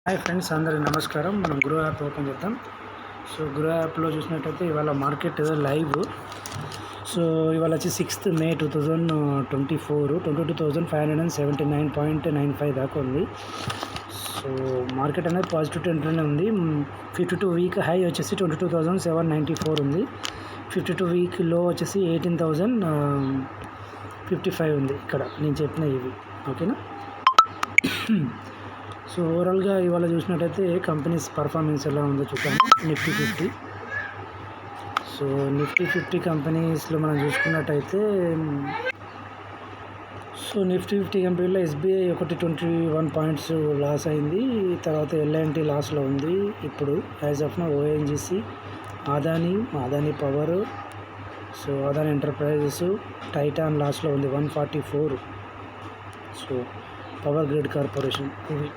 Hi friends, అందరికీ నమస్కారం. మనం గురు యాప్ ఓపెన్ చేద్దాం. సో గురు యాప్లో చూసినట్టయితే ఇవాళ మార్కెట్ లైవ్. సో ఇవాళ వచ్చి 6th May 2024 22,579.95 దాకా ఉంది. సో మార్కెట్ అనేది పాజిటివ్ ట్రెండ్లోనే ఉంది. 52 వీక్ హై వచ్చేసి 22,794 ఉంది. 52 వీక్ లో వచ్చేసి 18,055 ఉంది. ఇక్కడ నేను చెప్పిన ఇవి ఓకేనా. సో ఓవరాల్గా ఇవాళ చూసినట్టయితే కంపెనీస్ పర్ఫార్మెన్స్ ఎలా ఉందో చూద్దాం. నిఫ్టీ 50. సో నిఫ్టీ 50 కంపెనీస్లో మనం చూసుకున్నట్టయితే నిఫ్టీ 50 కంపెనీలో ఎస్బీఐ 121 పాయింట్స్ లాస్ అయింది. తర్వాత ఎల్ఐఎన్టీ లాస్లో ఉంది. ఇప్పుడు as of now ONGC, Adani power, so Adani enterprises, Titan లాస్లో ఉంది 144. సో పవర్ గ్రిడ్ కార్పొరేషన్ ఇవి.